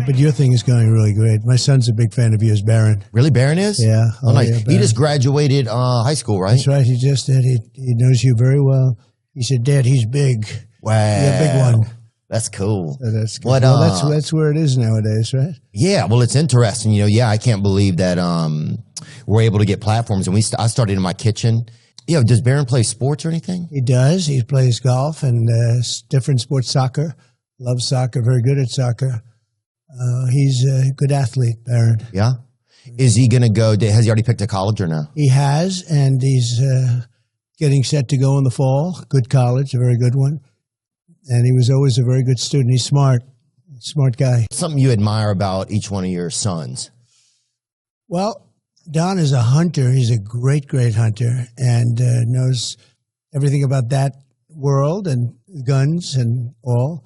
But your thing is going really great. My son's a big fan of yours, Barron. Really, Barron is? Yeah. Oh, nice. Yeah, he just graduated high school, right? That's right. He just did. He knows you very well. He said, Dad, he's big. Wow. Yeah, big one. That's cool. So that's good. What, well, that's where it is nowadays, right? Yeah, well, it's interesting. You know, yeah, I can't believe that we're able to get platforms. And I started in my kitchen. You know, does Barron play sports or anything? He does. He plays golf and different sports, soccer. Loves soccer, very good at soccer. He's a good athlete, Barron. Yeah? Is he going to go, has he already picked a college or no? He has, and he's getting set to go in the fall. Good college, a very good one. And he was always a very good student. He's smart guy. Something you admire about each one of your sons? Well, Don is a hunter. He's a great, great hunter and knows everything about that world and guns and all.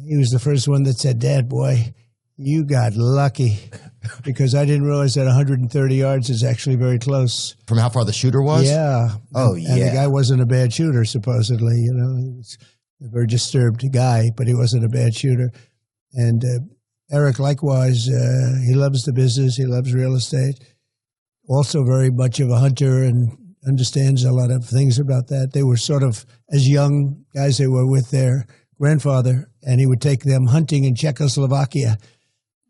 He was the first one that said, Dad, boy, you got lucky because I didn't realize that 130 yards is actually very close. From how far the shooter was? Yeah. Oh, yeah. And the guy wasn't a bad shooter, supposedly. You know, he was a very disturbed guy, but he wasn't a bad shooter. And Eric, likewise, he loves the business. He loves real estate. Also very much of a hunter and understands a lot of things about that. They were sort of, as young guys, they were with their grandfather, and he would take them hunting in Czechoslovakia.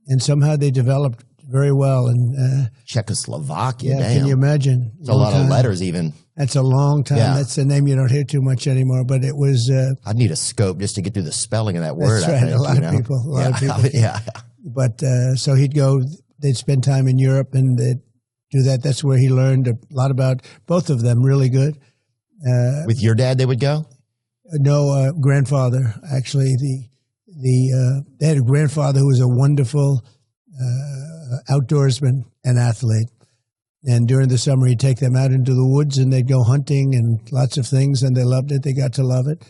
And somehow they developed very well. And Czechoslovakia, yeah, damn. can you imagine? It's a lot of letters even. That's a long time. Yeah. That's a name you don't hear too much anymore, but it was... I'd need a scope just to get through the spelling of that word. That's right, a lot of people. Yeah. But so he'd go, they'd spend time in Europe and they'd do that. That's where he learned a lot about both of them, really good. With your dad, they would go? No, grandfather, actually. They had a grandfather who was a wonderful outdoorsman and athlete. And during the summer, he'd take them out into the woods and they'd go hunting and lots of things, and they loved it. They got to love it.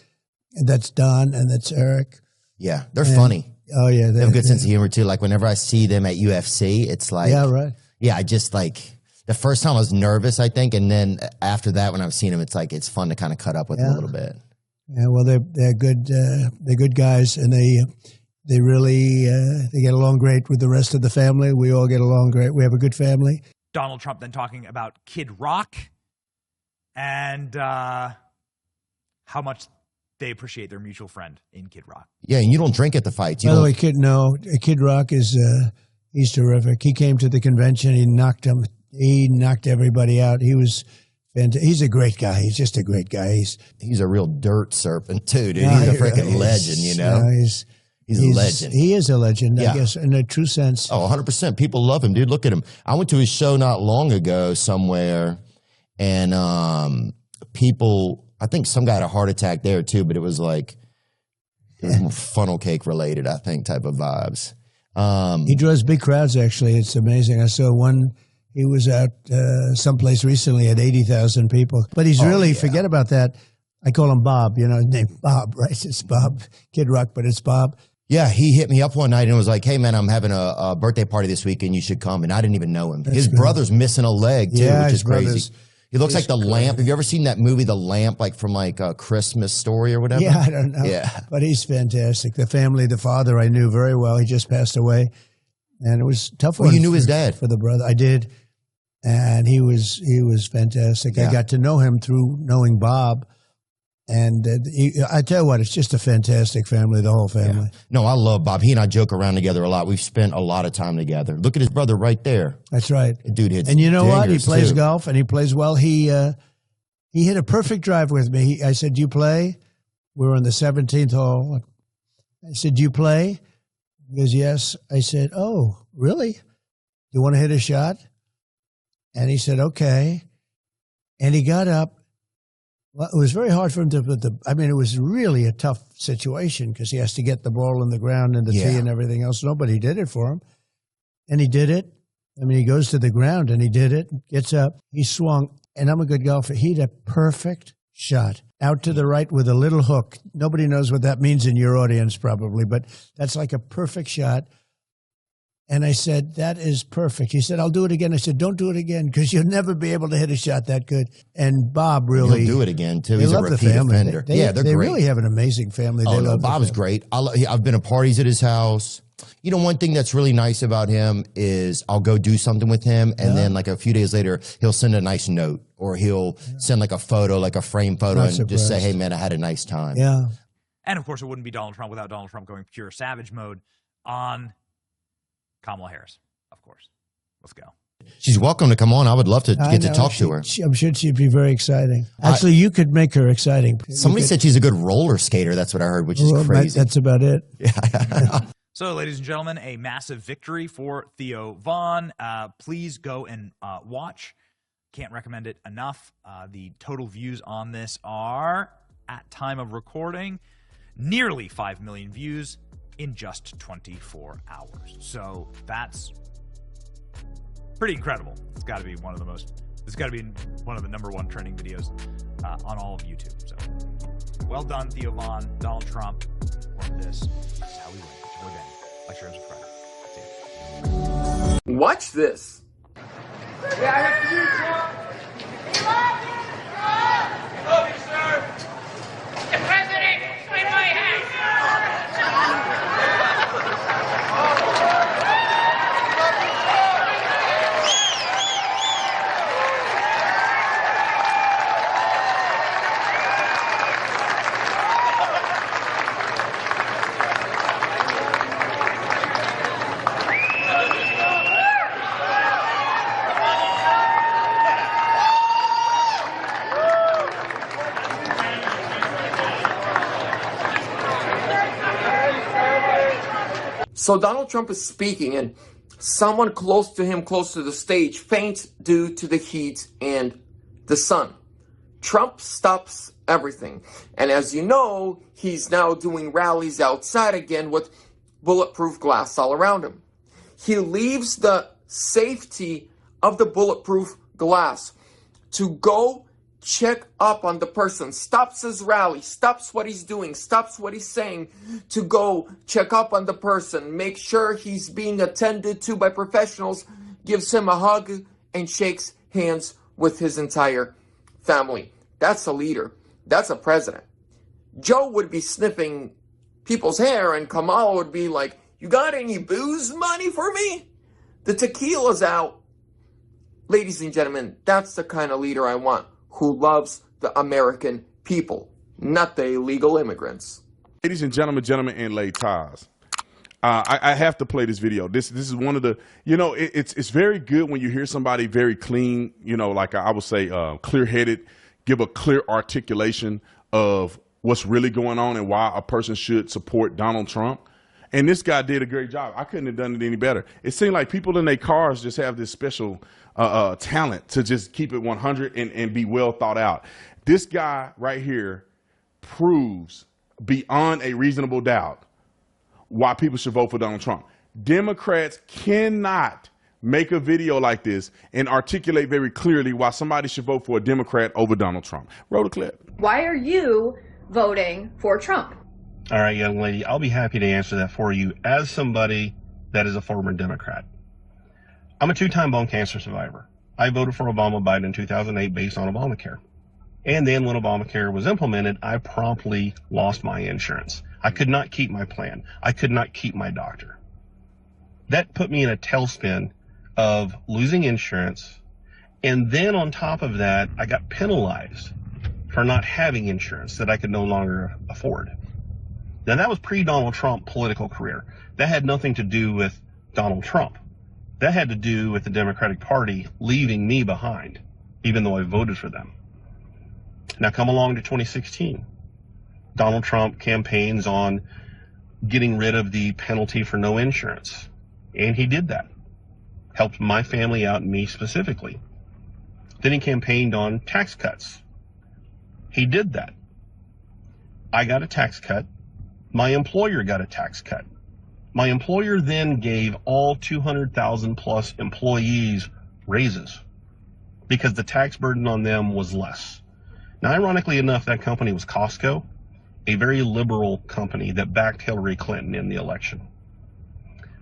And that's Don and that's Eric. Yeah, they're funny. Oh, yeah. They have a good sense of humor, too. Like, whenever I see them at UFC, it's like... Yeah, right. Yeah, I just, like... The first time I was nervous, I think, and then after that, when I've seen them, it's like it's fun to kind of cut up with them a little bit. Yeah, well, they're good guys, and they really they get along great with the rest of the family. We all get along great. We have a good family. Donald Trump then talking about Kid Rock and how much they appreciate their mutual friend in Kid Rock. Yeah, and you don't drink at the fights. By the way, Kid Rock is he's terrific. He came to the convention. He knocked everybody out. He was fantastic. He's a great guy. He's just a great guy. He's a real dirt serpent too, dude. He's a freaking legend, you know. He's a legend. He is a legend, Yeah. I guess, in a true sense. Oh, 100%. People love him, dude. Look at him. I went to his show not long ago somewhere, and people, I think some guy had a heart attack there too, but it was like, it was more funnel cake related, I think, type of vibes. He draws big crowds, actually. It's amazing. I saw one, he was out someplace recently at 80,000 people. But he's really, forget about that. I call him Bob, you know, his name Bob, right? It's Bob, Kid Rock, but it's Bob. Yeah, he hit me up one night and was like, hey, man, I'm having a birthday party this weekend. You should come. And I didn't even know him. His brother's missing a leg, too, which is crazy. He looks like the Lamp. Have you ever seen that movie, The Lamp, like from like a Christmas Story or whatever? Yeah, I don't know. Yeah. But he's fantastic. The family, the father I knew very well. He just passed away. And it was tough. Well, you knew his dad. For the brother. I did. And he was fantastic. Yeah. I got to know him through knowing Bob. And I tell you what, it's just a fantastic family, the whole family. Yeah. No, I love Bob. He and I joke around together a lot. We've spent a lot of time together. Look at his brother right there. That's right. Dude hits And you know what? He plays too. golf, and he plays well. He hit a perfect drive with me. I said, do you play? We were on the 17th hole. I said, do you play? He goes, yes. I said, oh, really? Do you want to hit a shot? And he said, okay. And he got up. Well, it was very hard for him to put it was really a tough situation because he has to get the ball in the ground and the tee and everything else. Nobody did it for him. And he did it. I mean, he goes to the ground and he did it, gets up, he swung, and I'm a good golfer. He had a perfect shot out to the right with a little hook. Nobody knows what that means in your audience probably, but that's like a perfect shot. And I said, that is perfect. He said, I'll do it again. I said, don't do it again because you'll never be able to hit a shot that good. And Bob really... He'll do it again, too. They He's a love the repeat family. offender. They they're great. really have an amazing family. Oh, no, Bob's great. I've been to parties at his house. You know, one thing that's really nice about him is I'll go do something with him, and then like a few days later, he'll send a nice note, or he'll send like a photo, like a frame photo, and just say, "Hey, man, I had a nice time." Yeah. And of course, it wouldn't be Donald Trump without Donald Trump going pure savage mode on Kamala Harris. Of course, let's go. She's welcome to come on. I would love to get to talk to her. I'm sure she'd be very exciting. Actually, you could make her exciting. Somebody said she's a good roller skater. That's what I heard, which is crazy. That's about it. So, ladies and gentlemen, a massive victory for Theo Von. Please go and watch. Can't recommend it enough. The total views on this are, at time of recording, nearly 5 million views in just 24 hours. So that's pretty incredible. It's got to be one of the most. It's got to be one of the #1 trending videos on all of YouTube. So, well done, Theo Von, Donald Trump. This is how we win. We're Ben. Like, share, and subscribe. See ya. Watch this. Yeah, I have to use Trump. Love you, sir. The president, swing my hat. So Donald Trump is speaking, and someone close to him, close to the stage, faints due to the heat and the sun. Trump stops everything. And as you know, he's now doing rallies outside again with bulletproof glass all around him. He leaves the safety of the bulletproof glass to go check up on the person, stops his rally, stops what he's doing, stops what he's saying to go check up on the person, make sure he's being attended to by professionals, gives him a hug, and shakes hands with his entire family. That's a leader. That's a president. Joe would be sniffing people's hair, and Kamala would be like, "You got any booze money for me?" The tequila's out. Ladies and gentlemen, that's the kind of leader I want, who loves the American people, not the illegal immigrants. Ladies and gentlemen, and ladies, I have to play this video. This is one of the, you know, it's very good when you hear somebody very clean, you know, like I would say clear-headed, give a clear articulation of what's really going on and why a person should support Donald Trump. And this guy did a great job. I couldn't have done it any better. It seemed like people in their cars just have this special talent to just keep it 100 and be well thought out. This guy right here proves beyond a reasonable doubt why people should vote for Donald Trump. Democrats cannot make a video like this and articulate very clearly why somebody should vote for a Democrat over Donald Trump. Roll the clip. Why are you voting for Trump? All right, young lady, I'll be happy to answer that for you as somebody that is a former Democrat. I'm a 2-time bone cancer survivor. I voted for Obama-Biden in 2008 based on Obamacare. And then when Obamacare was implemented, I promptly lost my insurance. I could not keep my plan. I could not keep my doctor. That put me in a tailspin of losing insurance. And then on top of that, I got penalized for not having insurance that I could no longer afford. Now, that was pre-Donald Trump political career. That had nothing to do with Donald Trump. That had to do with the Democratic Party leaving me behind, even though I voted for them. Now come along to 2016. Donald Trump campaigns on getting rid of the penalty for no insurance. And he did that. Helped my family out and me specifically. Then he campaigned on tax cuts. He did that. I got a tax cut. My employer got a tax cut. My employer then gave all 200,000 plus employees raises because the tax burden on them was less. Now, ironically enough, that company was Costco, a very liberal company that backed Hillary Clinton in the election.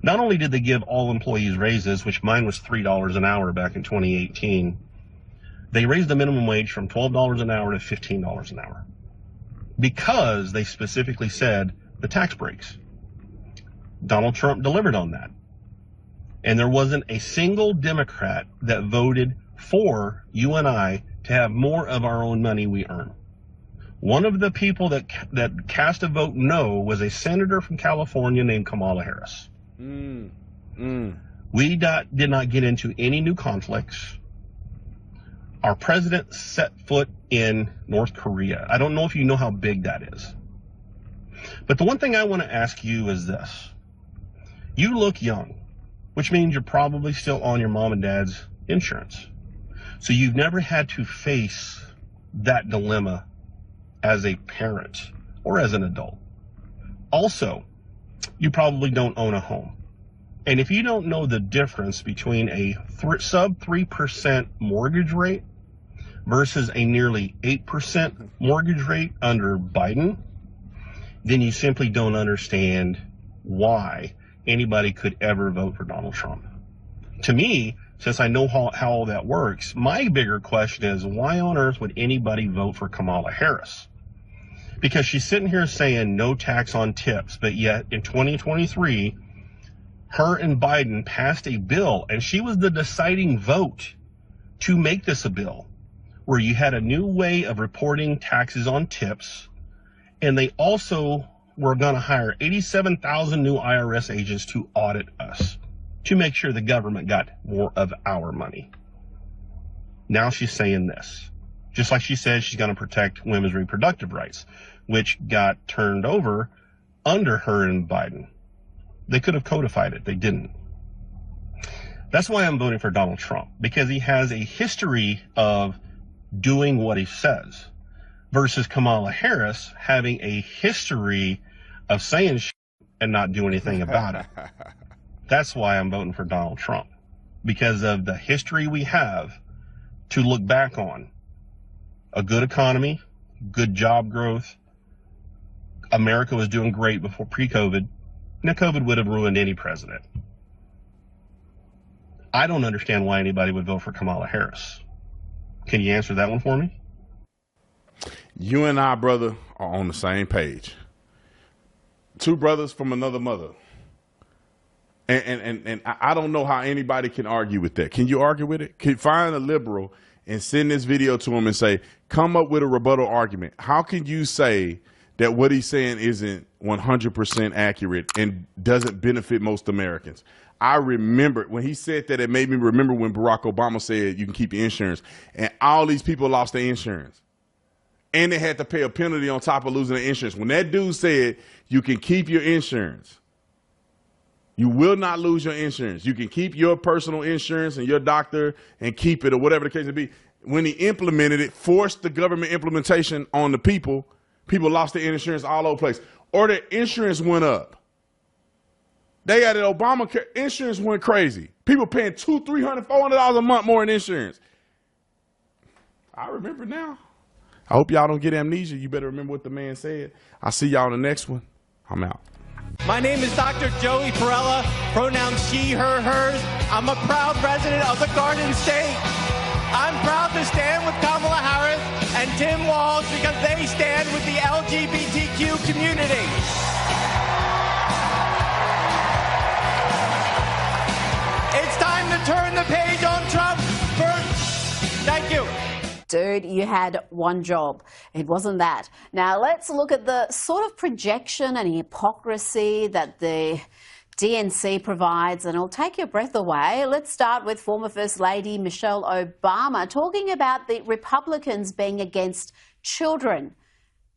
Not only did they give all employees raises, which mine was $3 an hour back in 2018, they raised the minimum wage from $12 an hour to $15 an hour because they specifically said the tax breaks. Donald Trump delivered on that. And there wasn't a single Democrat that voted for you and I to have more of our own money we earn. One of the people that cast a vote no was a senator from California named Kamala Harris. We did not get into any new conflicts. Our president set foot in North Korea. I don't know if you know how big that is. But the one thing I want to ask you is this. You look young, which means you're probably still on your mom and dad's insurance. So you've never had to face that dilemma as a parent or as an adult. Also, you probably don't own a home. And if you don't know the difference between a sub 3% mortgage rate versus a nearly 8% mortgage rate under Biden, then you simply don't understand why anybody could ever vote for Donald Trump. To me, since I know how all that works, my bigger question is, why on earth would anybody vote for Kamala Harris? Because she's sitting here saying no tax on tips, but yet in 2023, her and Biden passed a bill, and she was the deciding vote to make this a bill, where you had a new way of reporting taxes on tips, and they also were going to hire 87,000 new IRS agents to audit us, to make sure the government got more of our money. Now she's saying this. Just like she said she's going to protect women's reproductive rights, which got turned over under her and Biden. They could have codified it. They didn't. That's why I'm voting for Donald Trump, because he has a history of doing what he says, versus Kamala Harris having a history of saying shit and not do anything about it. That's why I'm voting for Donald Trump, because of the history we have to look back on. A good economy, good job growth. America was doing great before pre-COVID. Now, COVID would have ruined any president. I don't understand why anybody would vote for Kamala Harris. Can you answer that one for me? You and I, brother, are on the same page. Two brothers from another mother. And I don't know how anybody can argue with that. Can you argue with it? Can you find a liberal and send this video to him and say, come up with a rebuttal argument? How can you say that what he's saying isn't 100% accurate and doesn't benefit most Americans? I remember when he said that, it made me remember when Barack Obama said you can keep your insurance, and all these people lost their insurance. And they had to pay a penalty on top of losing their insurance. When that dude said you can keep your insurance, you will not lose your insurance. You can keep your personal insurance and your doctor and keep it, or whatever the case may be. When he implemented it, forced the government implementation on the people, people lost their insurance all over the place. Or their insurance went up. They had an Obamacare, insurance went crazy. People paying $200, $300, $400 a month more in insurance. I remember now. I hope y'all don't get amnesia. You better remember what the man said. I'll see y'all in the next one. I'm out. My name is Dr. Joey Perella, pronouns she, her, hers. I'm a proud resident of the Garden State. I'm proud to stand with Kamala Harris and Tim Walz because they stand with the LGBTQ community. It's time to turn the page on Trump first. Thank you. Dude, you had one job. It wasn't that. Now let's look at the sort of projection and hypocrisy that the DNC provides, and it'll take your breath away. Let's start with former First Lady Michelle Obama talking about the Republicans being against children.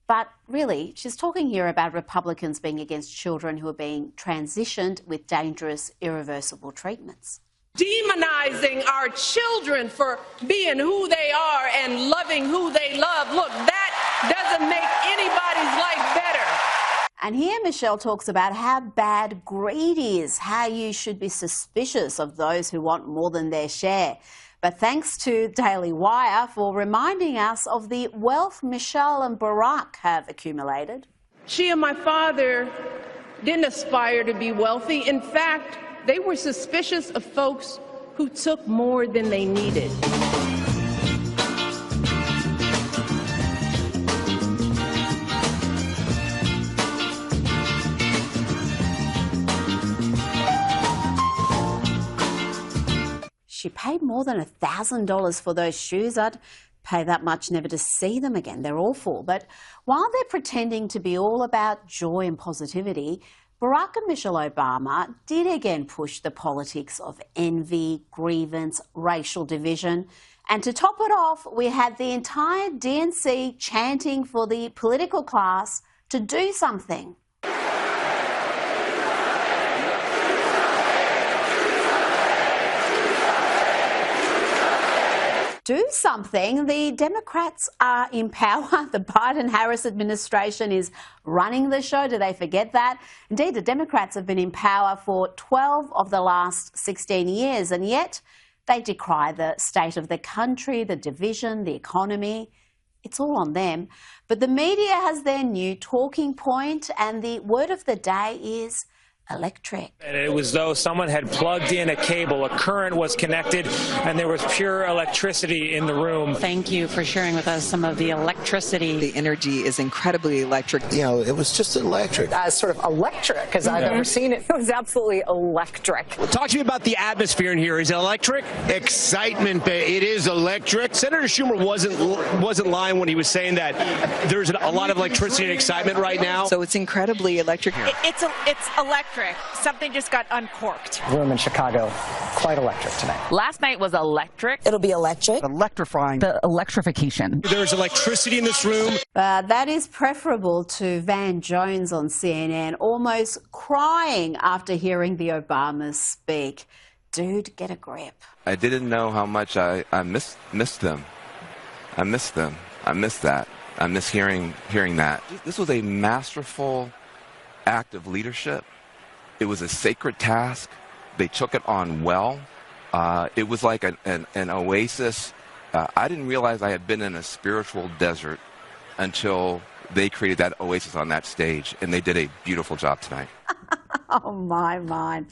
But really, she's talking here about Republicans being against children who are being transitioned with dangerous, irreversible treatments. Demonizing our children for being who they are and loving who they love. Look, that doesn't make anybody's life better. And here Michelle talks about how bad greed is, how you should be suspicious of those who want more than their share. But thanks to Daily Wire for reminding us of the wealth Michelle and Barack have accumulated. She and my father didn't aspire to be wealthy. In fact, they were suspicious of folks who took more than they needed. She paid more than $1,000 for those shoes. I'd pay that much never to see them again. They're awful. But while they're pretending to be all about joy and positivity, Barack and Michelle Obama did again push the politics of envy, grievance, racial division. And to top it off, we had the entire DNC chanting for the political class to do something. Do something. The Democrats are in power. The Biden-Harris administration is running the show. Do they forget that? Indeed, the Democrats have been in power for 12 of the last 16 years, and yet they decry the state of the country, the division, the economy. It's all on them. But the media has their new talking point, and the word of the day is electric. And it was though someone had plugged in a cable, a current was connected, and there was pure electricity in the room. Thank you for sharing with us some of the electricity. The energy is incredibly electric. You know, it was just electric. As sort of electric as I've ever seen it. It was absolutely electric. Talk to me about the atmosphere in here. Is it electric? Excitement. It is electric. Senator Schumer wasn't lying when he was saying that there's a lot of electricity and excitement right now. So it's incredibly electric here. It's electric. Something just got uncorked. Room in Chicago, quite electric tonight. Last night was electric. It'll be electric. Electrifying. The electrification. There's electricity in this room. That is preferable to Van Jones on CNN, almost crying after hearing the Obamas speak. Dude, get a grip. I didn't know how much I missed them. I missed them. I missed that. I miss hearing that. This was a masterful act of leadership. It was a sacred task. They took it on well. It was like an oasis. I didn't realize I had been in a spiritual desert until they created that oasis on that stage, and they did a beautiful job tonight. Oh, my.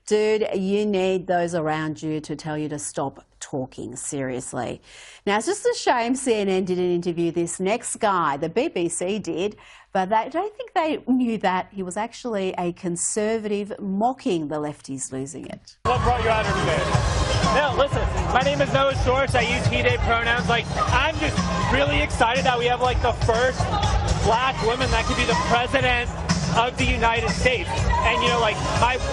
Dude, you need those around you to tell you to stop talking, seriously. Now, it's just a shame CNN didn't interview this next guy. The BBC did, but I don't think they knew that he was actually a conservative mocking the lefties losing it. What brought you out here today? No, listen, my name is Noah Schwartz. I use he, they pronouns. I'm just really excited that we have, the first black woman that could be the president of the United States. And,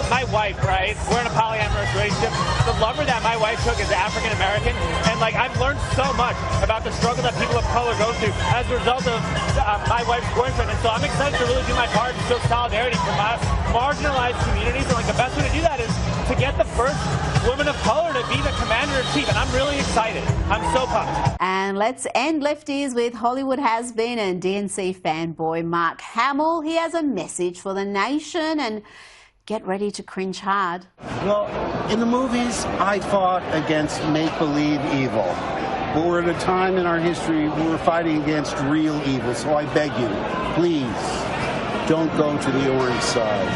my wife, right? We're in a polyamorous relationship. The lover that my wife took is African American. And, I've learned so much about the struggle that people of color go through as a result of my wife's boyfriend. And so I'm excited to really do my part to show solidarity for my marginalized communities. And, the best way to do that is to get the first woman of color to be the commander-in-chief. And I'm really excited. I'm so pumped. And let's end lefties with Hollywood has-been and DNC fanboy Mark Hamill. He has a message for the nation, and get ready to cringe hard. Well, in the movies, I fought against make-believe evil. But we're at a time in our history where we're fighting against real evil. So I beg you, please, don't go to the orange side.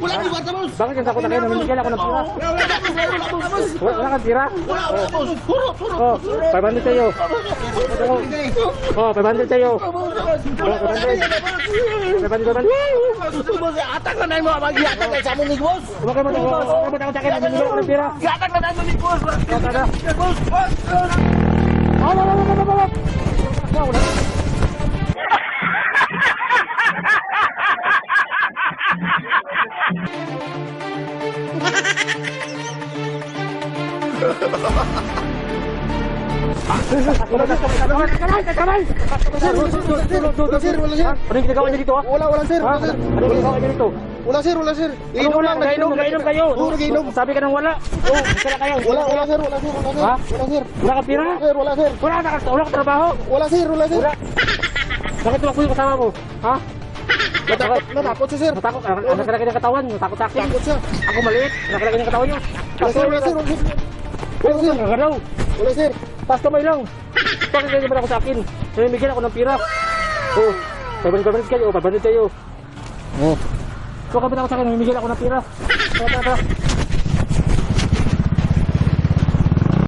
Wala kang kwarta, boss. Bakit yung takot na kayo? Namimigyan ako ng pira. Wala kang pira? Wala, boss. Puro. Oh, 500 sa'yo. Oh, 500 sa'yo. 500. Boss, atak na mo. Mag-iatak na sa among ni boss. Huwag ka matakot sa akin. Namimigyan ako ng pira. Iatak na namin ni boss. Boss. Wala. Wala sir, ano yung ginagawa niyo dito? Wala sir. Ano yung ginagawa niyo dito? Wala sir. Inom lang, nag-inom kayo. Nag-inom. Sabi ka nang wala. Wala kayo. Wala sir. Ha? Wala ka pira? Wala sir. Wala ka trabaho? Wala sir. Bakit tumakbo yung kasama mo? Ha? Natakot siya, sir. Natakot? Nakalagay ng katawan. Natakot sa akin. Natakot siya. Ako maliit. Nakalagay ng katawan niyo. Wala sir. Nakagalaw. Wala sir. Taas kamay lang. Bakit ganyan naman ako sa akin? Namimigyan ako ng pira. Oh. Pabanit kayo. Oh. So kapit ako sa akin. Namimigyan ako ng pira. Tara.